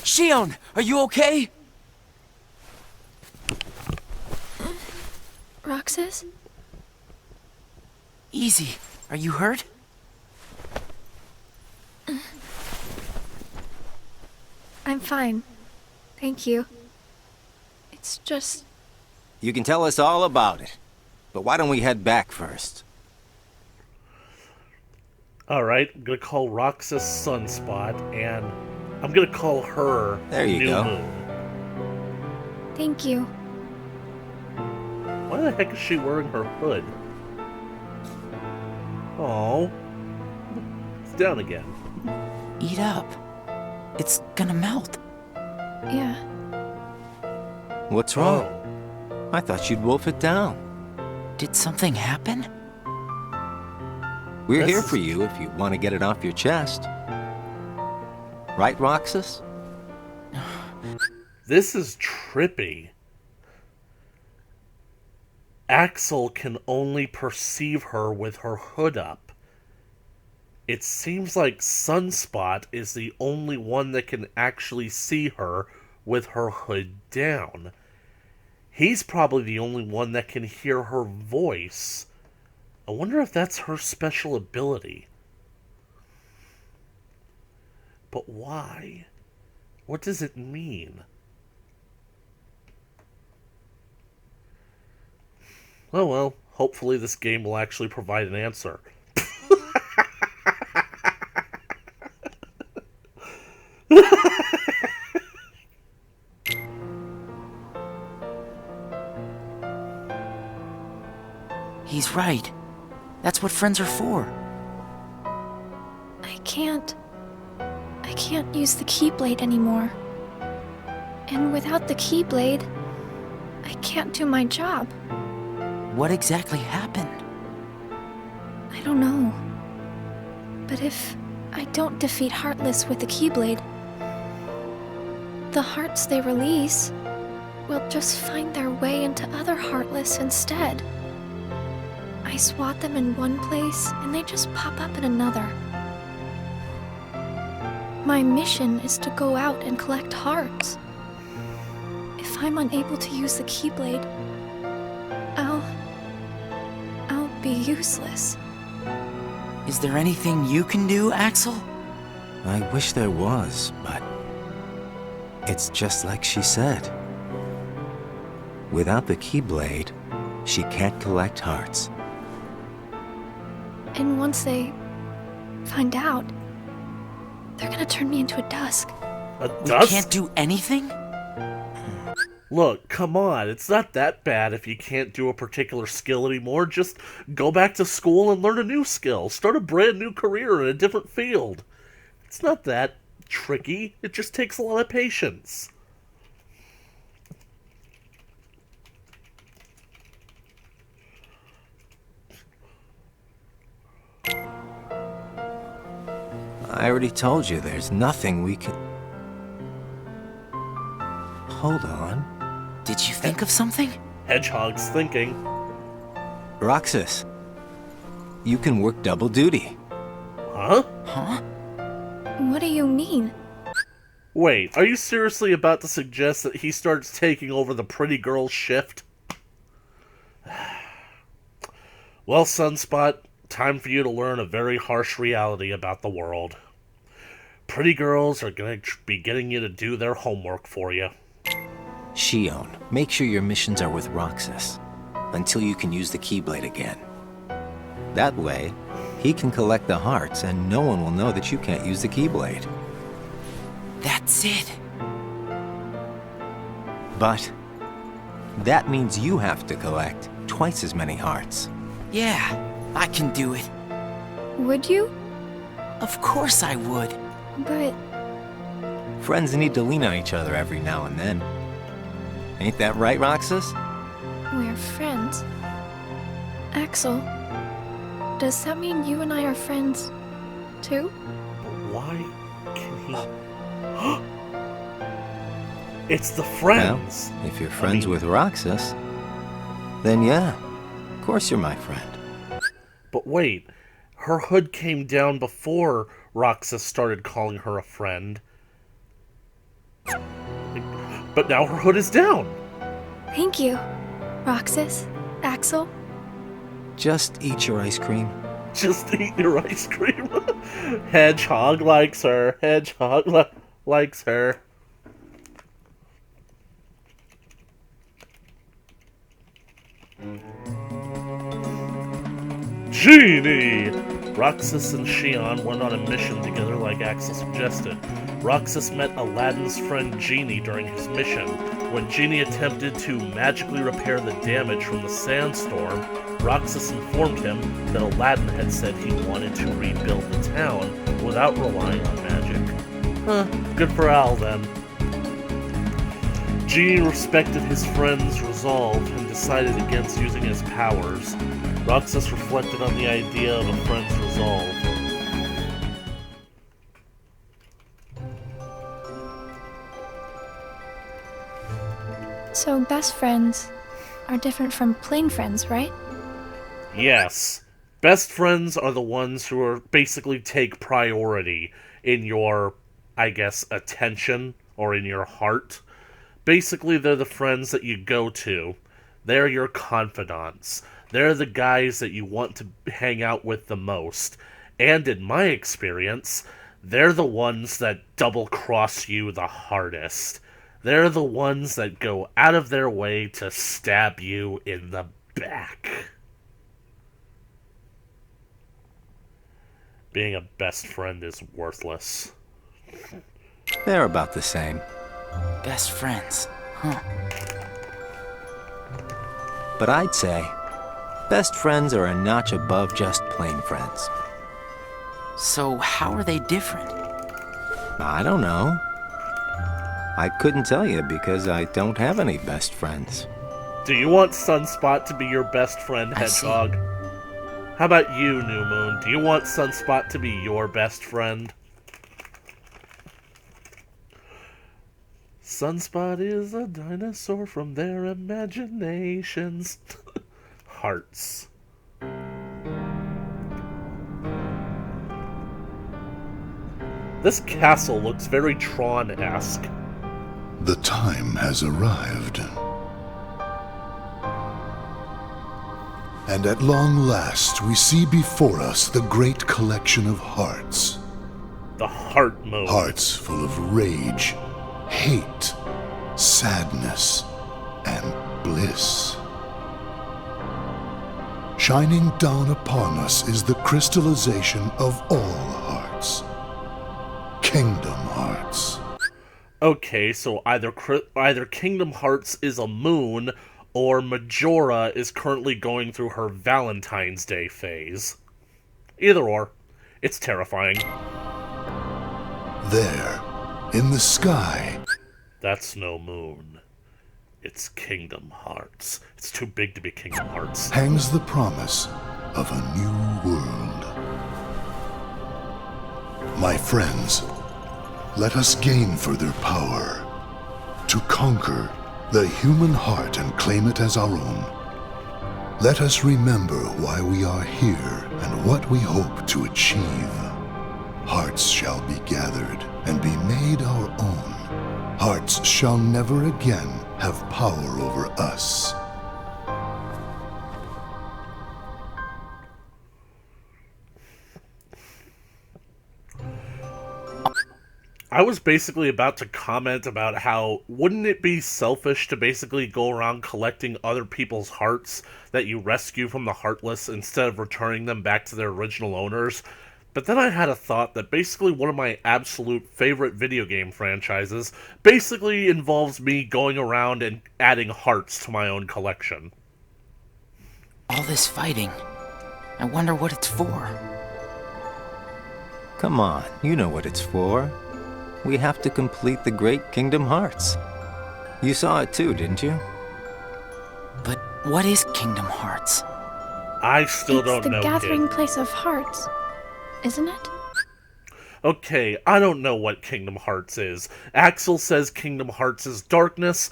[SPEAKER 4] Shion, are you okay?
[SPEAKER 8] Roxas?
[SPEAKER 4] Easy. Are you hurt?
[SPEAKER 8] I'm fine. Thank you. It's just...
[SPEAKER 3] You can tell us all about it. But why don't we head back first?
[SPEAKER 1] Alright, I'm gonna call Roxas Sunspot, and I'm gonna call her
[SPEAKER 3] There you
[SPEAKER 1] New
[SPEAKER 3] go.
[SPEAKER 1] Moon.
[SPEAKER 8] Thank you.
[SPEAKER 1] Why the heck is she wearing her hood? Oh, it's down again.
[SPEAKER 4] Eat up. It's gonna melt.
[SPEAKER 8] Yeah.
[SPEAKER 3] What's wrong? I thought you'd wolf it down.
[SPEAKER 4] Did something happen?
[SPEAKER 3] We're
[SPEAKER 1] This
[SPEAKER 3] here
[SPEAKER 1] is-
[SPEAKER 3] for you if you want to get it off your chest. Right, Roxas?
[SPEAKER 1] This is trippy. Axel can only perceive her with her hood up. It seems like Sunspot is the only one that can actually see her with her hood down. He's probably the only one that can hear her voice. I wonder if that's her special ability. But why? What does it mean? Oh well, hopefully this game will actually provide an answer.
[SPEAKER 4] He's right. That's what friends are for.
[SPEAKER 8] I can't use the Keyblade anymore. And without the Keyblade, I can't do my job.
[SPEAKER 4] What exactly happened?
[SPEAKER 8] I don't know. But if I don't defeat Heartless with the Keyblade, the hearts they release will just find their way into other Heartless instead. I swat them in one place, and they just pop up in another. My mission is to go out and collect hearts. If I'm unable to use the Keyblade, I'll be useless.
[SPEAKER 4] Is there anything you can do, Axel?
[SPEAKER 3] I wish there was, but it's just like she said. Without the Keyblade, she can't collect hearts.
[SPEAKER 8] And once they find out, they're gonna turn me into a dusk.
[SPEAKER 1] A
[SPEAKER 4] We
[SPEAKER 1] dusk?
[SPEAKER 4] can't do anything?
[SPEAKER 1] Look, come on, it's not that bad if you can't do a particular skill anymore. Just go back to school and learn a new skill. Start a brand new career in a different field. It's not that tricky. It just takes a lot of patience.
[SPEAKER 3] I already told you there's nothing we can... Hold on.
[SPEAKER 4] Did you think of something?
[SPEAKER 1] Hedgehogs thinking.
[SPEAKER 3] Roxas, you can work double duty.
[SPEAKER 1] Huh?
[SPEAKER 4] Huh?
[SPEAKER 8] What do you mean?
[SPEAKER 1] Wait, are you seriously about to suggest that he starts taking over the pretty girl's shift? Well, Sunspot, time for you to learn a very harsh reality about the world. Pretty girls are going to be getting you to do their homework for you.
[SPEAKER 3] Shion, make sure your missions are with Roxas until you can use the Keyblade again. That way, he can collect the hearts and no one will know that you can't use the Keyblade.
[SPEAKER 4] That's it.
[SPEAKER 3] But that means you have to collect twice as many hearts.
[SPEAKER 4] Yeah, I can do it.
[SPEAKER 8] Would you?
[SPEAKER 4] Of course I would.
[SPEAKER 8] But
[SPEAKER 3] Friends need to lean on each other every now and then. Ain't that right, Roxas?
[SPEAKER 8] we're friends. Axel, does that mean you and I are friends, too?
[SPEAKER 1] But why can he... It's the friends!
[SPEAKER 3] Well, if you're friends with Roxas, then yeah, of course you're my friend.
[SPEAKER 1] But wait, her hood came down before Roxas started calling her a friend. But now her hood is down!
[SPEAKER 8] Thank you, Roxas, Axel.
[SPEAKER 3] Just eat your ice cream.
[SPEAKER 1] Just eat your ice cream. Hedgehog likes her. Hedgehog likes her. Genie! Roxas and Shion went on a mission together like Axel suggested. Roxas met Aladdin's friend Genie during his mission. When Genie attempted to magically repair the damage from the sandstorm, Roxas informed him that Aladdin had said he wanted to rebuild the town without relying on magic. Huh, good for Al then. Genie respected his friend's resolve and decided against using his powers. Roxas reflected on the idea of a friend's resolve.
[SPEAKER 8] So best friends are different from plain friends, right?
[SPEAKER 1] Yes. Best friends are the ones who are basically take priority in your, I guess, attention or in your heart. Basically, they're the friends that you go to. They're your confidants. They're the guys that you want to hang out with the most. And in my experience, they're the ones that double-cross you the hardest. They're the ones that go out of their way to stab you in the back. Being a best friend is worthless.
[SPEAKER 3] They're about the same.
[SPEAKER 4] Best friends, huh?
[SPEAKER 3] But I'd say best friends are a notch above just plain friends.
[SPEAKER 4] So how are they different?
[SPEAKER 3] I don't know. I couldn't tell you because I don't have any best friends.
[SPEAKER 1] Do you want Sunspot to be your best friend,
[SPEAKER 4] I see.
[SPEAKER 1] Hedgehog? How about you, New Moon? Do you want Sunspot to be your best friend? Sunspot is a dinosaur from their imaginations. Hearts. This castle looks very Tron-esque.
[SPEAKER 5] The time has arrived. And at long last, we see before us the great collection of hearts.
[SPEAKER 1] The heart mode.
[SPEAKER 5] Hearts full of rage, hate, sadness, and bliss. Shining down upon us is the crystallization of all hearts. Kingdom Hearts.
[SPEAKER 1] Okay, so either Kingdom Hearts is a moon, or Majora is currently going through her Valentine's Day phase. Either or. It's terrifying.
[SPEAKER 5] There, in the sky.
[SPEAKER 1] That's no moon. It's Kingdom Hearts. It's too big to be Kingdom Hearts.
[SPEAKER 5] Hangs the promise of a new world. My friends, let us gain further power to conquer the human heart and claim it as our own. Let us remember why we are here and what we hope to achieve. Hearts shall be gathered and be made our own. Hearts shall never again have power over us.
[SPEAKER 1] I was basically about to comment about how wouldn't it be selfish to basically go around collecting other people's hearts that you rescue from the Heartless instead of returning them back to their original owners? But then I had a thought that basically one of my absolute favorite video game franchises basically involves me going around and adding hearts to my own collection.
[SPEAKER 4] All this fighting. I wonder what it's for.
[SPEAKER 10] Come on, you know what it's for. We have to complete the Great Kingdom Hearts. You saw it too, didn't you?
[SPEAKER 4] But what is Kingdom Hearts?
[SPEAKER 1] I still don't know,
[SPEAKER 8] It's the gathering
[SPEAKER 1] kid.
[SPEAKER 8] place of hearts, isn't it?
[SPEAKER 1] Okay, I don't know what Kingdom Hearts is. Axel says Kingdom Hearts is darkness.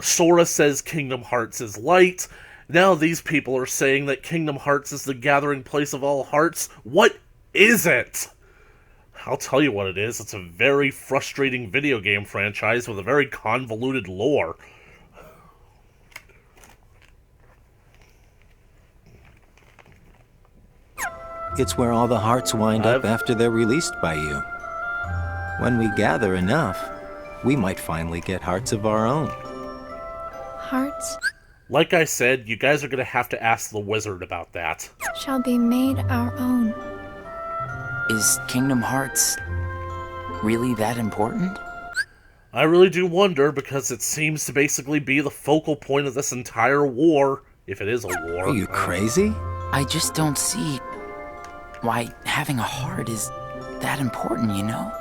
[SPEAKER 1] Sora says Kingdom Hearts is light. Now these people are saying that Kingdom Hearts is the gathering place of all hearts. What is it? I'll tell you what it is. It's a very frustrating video game franchise with a very convoluted lore.
[SPEAKER 10] It's where all the hearts wind up after they're released by you. When we gather enough, we might finally get hearts of our own.
[SPEAKER 8] Hearts
[SPEAKER 1] Like I said, you guys are going to have to ask the wizard about that.
[SPEAKER 8] shall be made our own.
[SPEAKER 4] Is Kingdom Hearts really that important?
[SPEAKER 1] I really do wonder, because it seems to basically be the focal point of this entire war, if it is a war.
[SPEAKER 10] Are you crazy?
[SPEAKER 4] I just don't see why having a heart is that important, you know?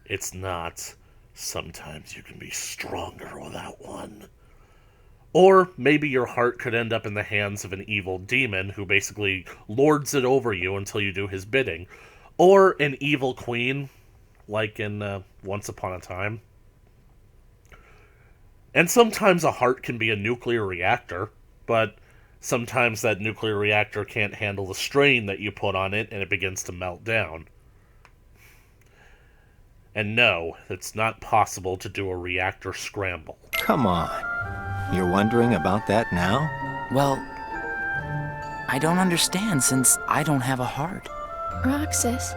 [SPEAKER 1] It's not. Sometimes you can be stronger without one. Or maybe your heart could end up in the hands of an evil demon who basically lords it over you until you do his bidding. Or an evil queen, like in Once Upon a Time. And sometimes a heart can be a nuclear reactor, but sometimes that nuclear reactor can't handle the strain that you put on it and it begins to melt down. And no, it's not possible to do a reactor scramble.
[SPEAKER 10] Come on. You're wondering about that now?
[SPEAKER 4] Well, I don't understand since I don't have a heart.
[SPEAKER 8] Roxas,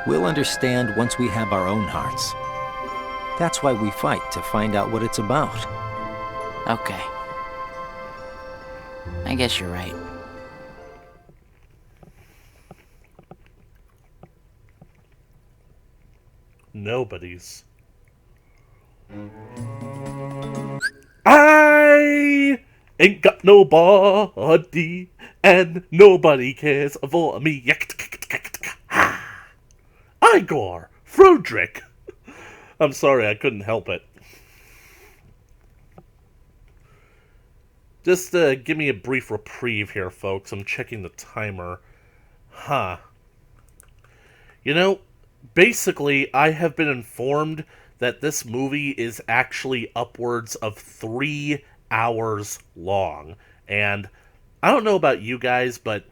[SPEAKER 10] We'll understand once we have our own hearts. That's why we fight, to find out what it's about.
[SPEAKER 4] Okay. I guess you're right.
[SPEAKER 1] Nobodies. I ain't got nobody, and nobody cares for me. Igor Frodrick. I'm sorry, I couldn't help it. Just give me a brief reprieve here, folks. I'm checking the timer. You know, basically, I have been informed that this movie is actually upwards of 3 hours long. And I don't know about you guys, but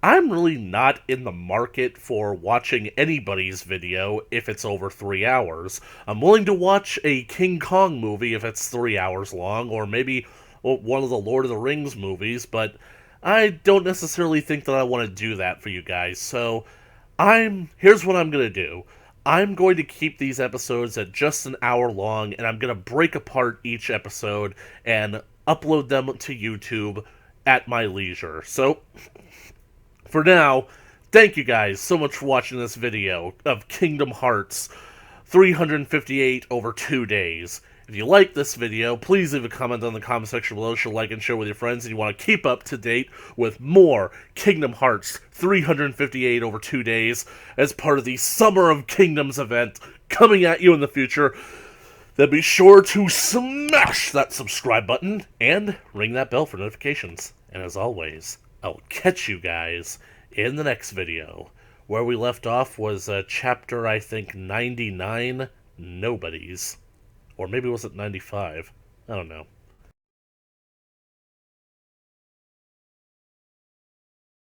[SPEAKER 1] I'm really not in the market for watching anybody's video if it's over 3 hours. I'm willing to watch a King Kong movie if it's 3 hours long, or maybe one of the Lord of the Rings movies, but I don't necessarily think that I want to do that for you guys, so here's what I'm going to do. I'm going to keep these episodes at just an hour long, and I'm going to break apart each episode and upload them to YouTube at my leisure. So, for now, thank you guys so much for watching this video of Kingdom Hearts 358 over 2 days. If you like this video, please leave a comment on the comment section below, show like and share with your friends, and you want to keep up to date with more Kingdom Hearts 358 over 2 days as part of the Summer of Kingdoms event coming at you in the future, then be sure to smash that subscribe button and ring that bell for notifications. And as always, I'll catch you guys in the next video. Where we left off was chapter, I think, 99, Nobodies. Or maybe was it 95? I don't know.